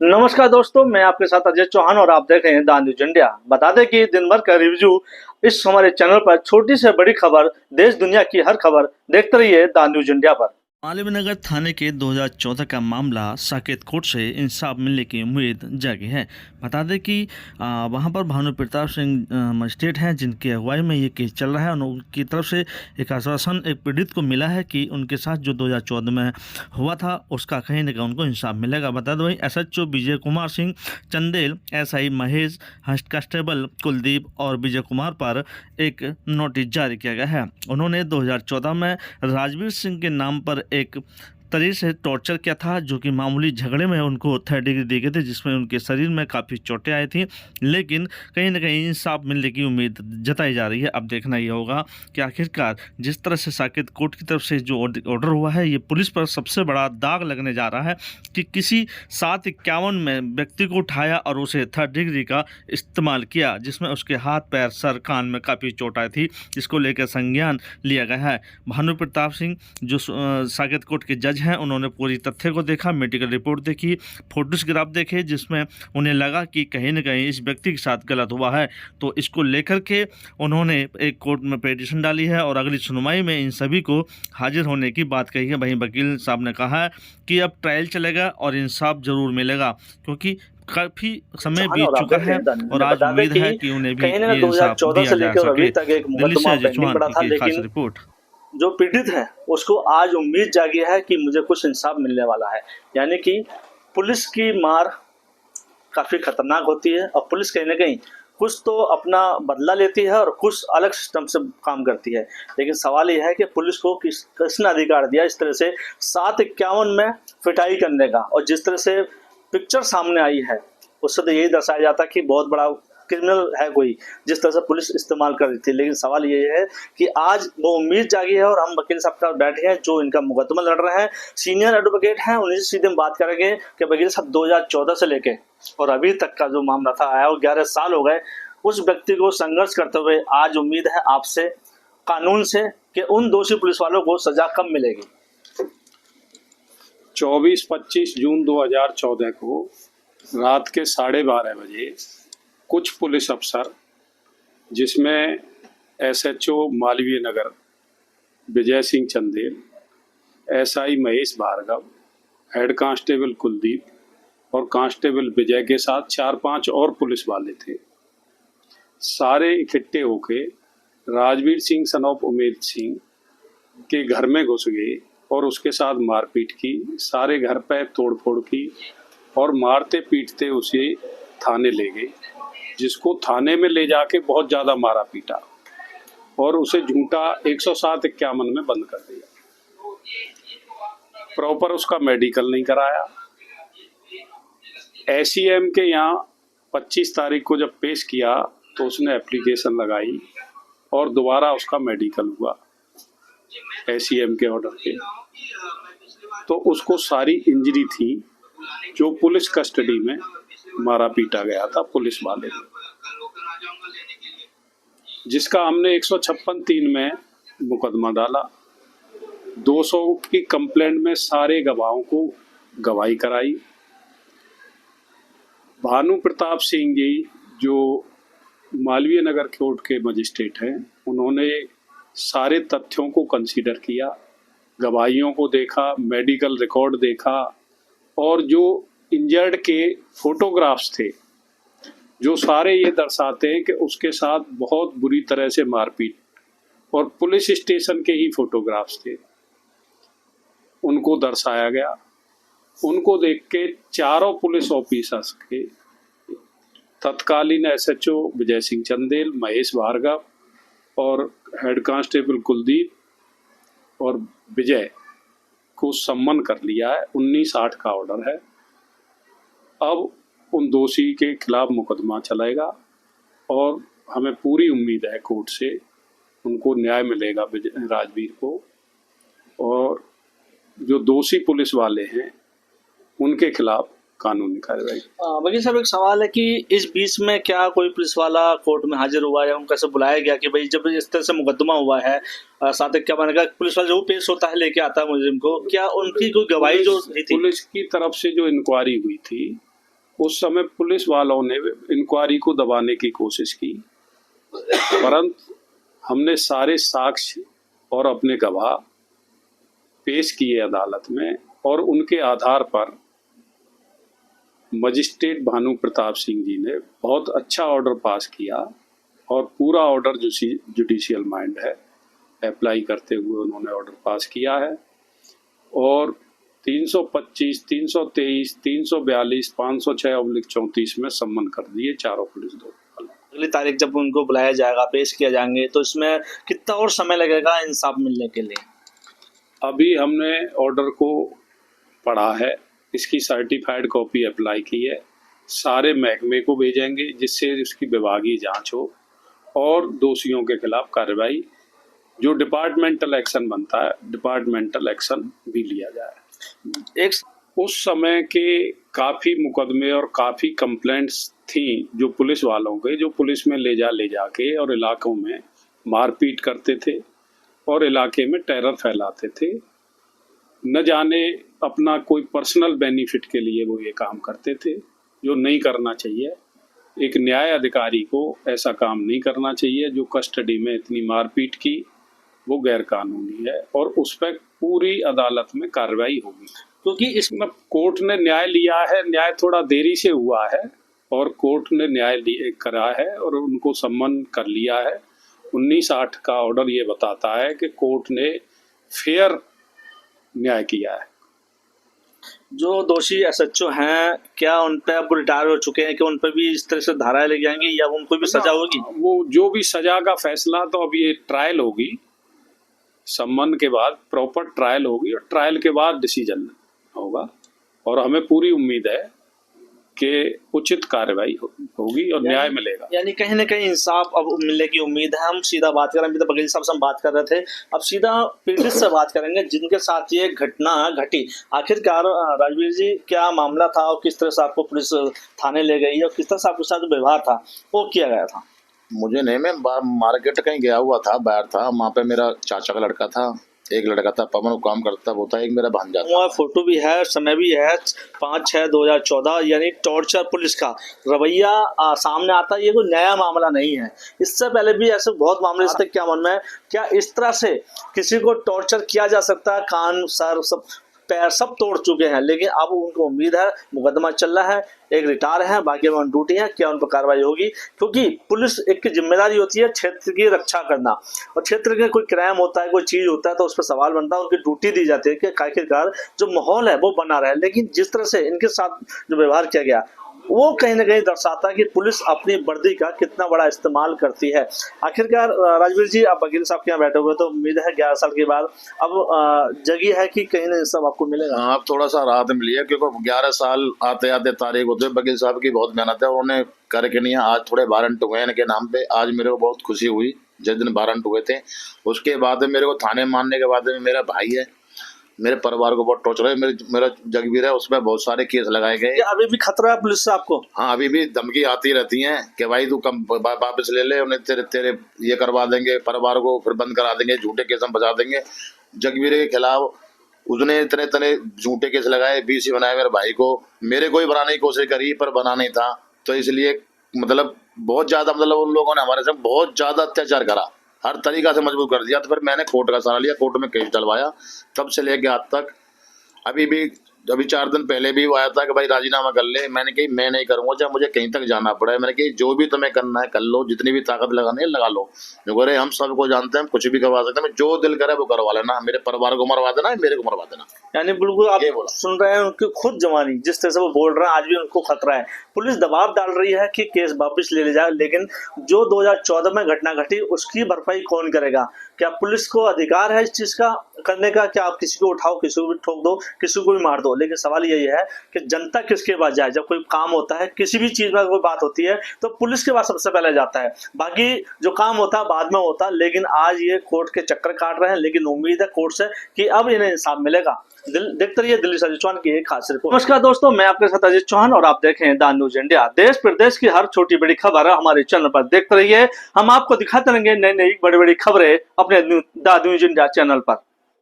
नमस्कार दोस्तों, मैं आपके साथ अजय चौहान और आप देख रहे हैं द न्यूज इंडिया। बता दें कि दिन भर का रिव्यू इस हमारे चैनल पर छोटी से बड़ी खबर, देश दुनिया की हर खबर देखते रहिए द न्यूज इंडिया पर। मालवीय नगर थाने के 2014 का मामला साकेत कोर्ट से इंसाफ मिलने की उम्मीद जागी है। बता दें कि वहां पर भानु प्रताप सिंह मजिस्ट्रेट हैं जिनकी अगुवाई में ये केस चल रहा है। उनकी तरफ से एक आश्वासन एक पीड़ित को मिला है कि उनके साथ जो 2014 में हुआ था उसका कहीं ना कहीं उनको इंसाफ मिलेगा। बता दें वहीं SHO Vijay Kumar Singh Chandel, SI Mahesh, head constable Kuldeep और विजय कुमार पर एक नोटिस जारी किया गया है। उन्होंने 2014 में राजवीर सिंह के नाम पर एक तरीके से टॉर्चर किया था, जो कि मामूली झगड़े में उनको 3rd डिग्री दी गई थी, जिसमें उनके शरीर में काफ़ी चोटें आई थी। लेकिन कहीं ना कहीं इंसाफ मिलने की उम्मीद जताई जा रही है। अब देखना ये होगा कि आखिरकार जिस तरह से साकेत कोर्ट की तरफ से जो ऑर्डर हुआ है, ये पुलिस पर सबसे बड़ा दाग लगने जा रहा है कि किसी 751 में व्यक्ति को उठाया और उसे 3rd डिग्री का इस्तेमाल किया, जिसमें उसके हाथ, पैर, सर, कान में काफ़ी चोट आई थी, जिसको लेकर संज्ञान लिया गया है। भानु प्रताप सिंह जो साकेत कोर्ट के जज हैं, उन्होंने पूरी तथ्य को देखा, मेडिकल रिपोर्ट देखी, फोटोग्राफ देखे, जिसमें उन्हें लगा कि कहीं ना कहीं इस व्यक्ति के साथ गलत हुआ है। तो इसको लेकर के उन्होंने एक कोर्ट में पिटीशन डाली है और अगली सुनवाई में इन सभी को हाजिर होने की बात कही है। वहीं वकील साहब ने कहा है कि अब ट्रायल चलेगा और इंसाफ जरूर मिलेगा, क्योंकि काफी समय बीत चुका है और आज उम्मीद है कि उन्हें भी ये इंसाफ दिया जा सके। दिल्ली से अजय चौहान की खास रिपोर्ट। जो पीड़ित है उसको आज उम्मीद जागी है कि मुझे कुछ इंसाफ मिलने वाला है। यानी कि पुलिस की मार काफी खतरनाक होती है और पुलिस कहीं ना कहीं कुछ तो अपना बदला लेती है और कुछ अलग सिस्टम से काम करती है। लेकिन सवाल यह है कि पुलिस को किसने अधिकार दिया इस तरह से 751 में पिटाई करने का। और जिस तरह से पिक्चर सामने आई है उससे तो यही दर्शाया जाता कि बहुत बड़ा क्रिमिनल है कोई, जिस तरह से पुलिस इस्तेमाल कर रही थी। लेकिन सवाल ये है कि आज वो उम्मीद जागी है और हम वकील साहब का बैठे हैं जो इनका मुकदमा लड़ रहे हैं, सीनियर एडवोकेट हैं, उन्हीं से सीधे हम बात करेंगे कि वकील साहब 2014 से लेके और अभी तक का जो मामला था आया वो 11 साल हो गए उस व्यक्ति को संघर्ष करते हुए। आज उम्मीद है आपसे, कानून से, कि उन दोषी पुलिस वालों को सजा कब मिलेगी। 24-25 जून 2014 को रात के 12:30 बजे कुछ पुलिस अफसर, जिसमें SHO Malviya Nagar Vijay Singh Chandel, SI Mahesh Bhargava, head constable Kuldeep और कांस्टेबल विजय के साथ 4-5 और पुलिस वाले थे, सारे इकट्ठे होके राजवीर सिंह सन ऑफ उमेद सिंह के घर में घुस गए और उसके साथ मारपीट की, सारे घर पे तोड़फोड़ की और मारते पीटते उसे थाने ले गए, जिसको थाने में ले जाके बहुत ज़्यादा मारा पीटा और उसे झूठा 107-51 में बंद कर दिया। प्रॉपर उसका मेडिकल नहीं कराया। SEM के यहाँ 25 तारीख को जब पेश किया तो उसने एप्लीकेशन लगाई और दोबारा उसका मेडिकल हुआ SEM के ऑर्डर पे। तो उसको सारी इंजरी थी जो पुलिस कस्टडी में मारा पीटा गया था पुलिस वाले, जिसका हमने 156(3) में मुकदमा डाला। 200 की कंप्लेंट में सारे गवाहों को गवाही कराई। भानु प्रताप सिंह जी जो मालवीय नगर कोर्ट के मजिस्ट्रेट हैं, उन्होंने सारे तथ्यों को कंसीडर किया, गवाहियों को देखा, मेडिकल रिकॉर्ड देखा और जो इंजर्ड के फोटोग्राफ्स थे जो सारे ये दर्शाते हैं कि उसके साथ बहुत बुरी तरह से मारपीट, और पुलिस स्टेशन के ही फोटोग्राफ्स थे, उनको दर्शाया गया। उनको देख के चारों पुलिस ऑफिसर्स के, तत्कालीन SHO विजय सिंह चंदेल, महेश भार्गव और हेड कांस्टेबल कुलदीप और विजय को सम्मन कर लिया है। 19/8 का ऑर्डर है। अब उन दोषी के खिलाफ मुकदमा चलेगा और हमें पूरी उम्मीद है कोर्ट से उनको न्याय मिलेगा राजवीर को, और जो दोषी पुलिस वाले हैं उनके खिलाफ कानूनी कार्रवाई। वकील साहब, एक सवाल है कि इस बीच में क्या कोई पुलिस वाला कोर्ट में हाजिर हुआ या उनको कैसे बुलाया गया कि भाई जब इस तरह से मुकदमा हुआ है, साथ क्या बनेगा, पुलिस वाला जो पेश होता है लेके आता है मुलजिम को, क्या उनकी कोई गवाही जो थी? पुलिस की तरफ से जो इंक्वायरी हुई थी उस समय पुलिस वालों ने इंक्वायरी को दबाने की कोशिश की, परंतु हमने सारे साक्ष्य और अपने गवाह पेश किए अदालत में और उनके आधार पर मजिस्ट्रेट भानु प्रताप सिंह जी ने बहुत अच्छा ऑर्डर पास किया और पूरा ऑर्डर जो जुडिशियल माइंड है अप्लाई करते हुए उन्होंने ऑर्डर पास किया है और 325, 323, 342, 506/34 में सम्मन कर दिए चारों पुलिस दो। अगली तारीख जब उनको बुलाया जाएगा, पेश किया जाएंगे, तो इसमें कितना और समय लगेगा इंसाफ मिलने के लिए? अभी हमने ऑर्डर को पढ़ा है, इसकी सर्टिफाइड कॉपी अप्लाई की है, सारे महकमे को भेजेंगे जिससे इसकी विभागीय जांच हो और दोषियों के खिलाफ कार्रवाई जो डिपार्टमेंटल एक्शन बनता है डिपार्टमेंटल एक्शन भी लिया जाए। एक उस समय के काफ़ी मुकदमे और काफ़ी कंप्लेंट्स थी जो पुलिस वालों के, जो पुलिस में ले जाके और इलाकों में मारपीट करते थे और इलाके में टेरर फैलाते थे, न जाने अपना कोई पर्सनल बेनिफिट के लिए वो ये काम करते थे जो नहीं करना चाहिए। एक न्याय अधिकारी को ऐसा काम नहीं करना चाहिए। जो कस्टडी में इतनी मारपीट की वो गैर कानूनी है और उस पर पूरी अदालत में कार्रवाई होगी, क्योंकि इसमें कोर्ट ने न्याय लिया है। न्याय थोड़ा देरी से हुआ है और कोर्ट ने न्याय करा है और उनको सम्मन कर लिया है। 19/8 का ऑर्डर ये बताता है कि कोर्ट ने फेयर न्याय किया है। जो दोषी एसएचओ हैं, क्या उन पे अब रिटायर हो चुके हैं कि उन पे भी इस तरह से धाराएं लग जाएंगी या उनको भी सजा होगी? वो जो भी सजा का फैसला, तो अब ये ट्रायल होगी, सम्मन के बाद प्रॉपर ट्रायल होगी और ट्रायल के बाद डिसीजन होगा और हमें पूरी उम्मीद है कि उचित कार्रवाई होगी और न्याय मिलेगा। यानी कहीं ना कहीं इंसाफ अब मिलने की उम्मीद है। हम सीधा बात करें, अभी तो वकील साहब से हम बात कर रहे थे, अब सीधा पीड़ित से बात करेंगे जिनके साथ ये घटना घटी। आखिरकार राजवीर जी, क्या मामला था और किस तरह से आपको पुलिस थाने ले गई और किस तरह से आपके साथ व्यवहार था वो किया गया था? मुझे नहीं, मैं मार्केट कहीं गया हुआ था, बाहर था, वहाँ पे मेरा चाचा का लड़का था, एक लड़का था पवन, वो काम करता वो था, एक मेरा भांजा था। वहाँ फोटो भी है, समय भी है, 5/6/2014। यानी टॉर्चर पुलिस का रवैया सामने आता है। ये कोई नया मामला नहीं है, इससे पहले भी ऐसे बहुत मामले थे। क्या मन में, क्या इस तरह से किसी को टॉर्चर किया जा सकता है? कान, सर, सब पैर सब तोड़ चुके हैं, लेकिन अब उनको उम्मीद है, मुकदमा चल रहा है, एक रिटायर है, बाकी ऑन ड्यूटी है, क्या उन पर कार्रवाई होगी? क्योंकि पुलिस एक की जिम्मेदारी होती है क्षेत्र की रक्षा करना, और क्षेत्र के कोई क्राइम होता है, कोई चीज होता है तो उस पर सवाल बनता है, उनकी ड्यूटी दी जाती है कि आखिरकार जो माहौल है वो बना रहे। लेकिन जिस तरह से इनके साथ जो व्यवहार किया गया वो कहीं ना कहीं दर्शाता है कि पुलिस अपनी वर्दी का कितना बड़ा इस्तेमाल करती है। आखिरकार राजवीर जी, आप वकील साहब के यहाँ बैठे हुए, तो उम्मीद है 11 साल के बाद अब जगी है कि कहीं ना सब आपको मिलेगा? हाँ, अब थोड़ा सा राहत मिली है, क्योंकि 11 साल आते आते तारीख होते वकील साहब की बहुत मेहनत है, उन्होंने करके नहीं है। आज थोड़े वारंट हुए हैं इनके नाम पे, आज मेरे को बहुत खुशी हुई जिस दिन वारंट हुए थे। उसके बाद मेरे को थाने मानने के बाद मेरा भाई है, मेरे परिवार को बहुत टॉर्चर है, मेरा जगवीर है, उसमें बहुत सारे केस लगाए गए। अभी भी खतरा है पुलिस से आपको? हाँ, अभी भी धमकी आती रहती है कि भाई तू कम वापस ले ले, उन्हें तेरे ये करवा देंगे, परिवार को फिर बंद करा देंगे, झूठे केस हम बचा देंगे। जगवीर के खिलाफ उसने इतने झूठे केस लगाए, बीसी बनाए मेरे भाई को, मेरे को ही बनाने की कोशिश करी पर बना नहीं था, तो इसलिए मतलब बहुत ज्यादा, मतलब उन लोगों ने हमारे साथ बहुत ज्यादा अत्याचार करा, हर तरीका से मजबूर कर दिया। तो फिर मैंने कोर्ट का सहारा लिया, कोर्ट में केस डलवाया, तब से लेके आज तक। अभी 4 दिन पहले भी वो आया था कि भाई राजीनामा कर ले, मैंने कही मैं नहीं करूंगा, चाहे मुझे कहीं तक जाना पड़े। मैंने कही जो भी तुम्हें करना है कर लो, जितनी भी ताकत लगानी है लगा लो, अरे हम सबको जानते हैं, कुछ भी करवा सकते हैं, जो दिल करे वो करवा लेना, मेरे परिवार को मरवा देना, मेरे को मरवा देना। यानी बिल्कुल आप सुन रहे हैं उनकी खुद जवानी, जिस तरह से वो बोल रहे हैं, आज भी उनको खतरा है। पुलिस दबाव डाल रही है कि केस वापस ले जाए, लेकिन जो 2014 में घटना घटी उसकी भरपाई कौन करेगा? क्या पुलिस को अधिकार है इस चीज का करने का? क्या आप किसी को उठाओ, किसी को भी ठोक दो, किसी को भी मार दो, लेकिन सवाल यही है कि जनता किसके पास जाए? जब कोई काम होता है, किसी भी चीज में कोई बात होती है तो पुलिस के पास सबसे पहले जाता है, बाकी जो काम होता है बाद में होता है। लेकिन आज ये कोर्ट के चक्कर काट रहे हैं, लेकिन उम्मीद है कोर्ट से कि अब इन्हें इंसाफ मिलेगा। देखते रहिए दिल्ली से अजीत चौहान की एक खास रिपोर्ट। नमस्कार दोस्तों, मैं आपके साथ अजीत चौहान और आप देख रहे हैं द न्यूज इंडिया। देश प्रदेश की हर छोटी बड़ी खबर हमारे चैनल पर देखते रहिए। हम आपको दिखाते रहेंगे नई नई बड़ी बड़ी खबरें अपने द न्यूज इंडिया चैनल पर।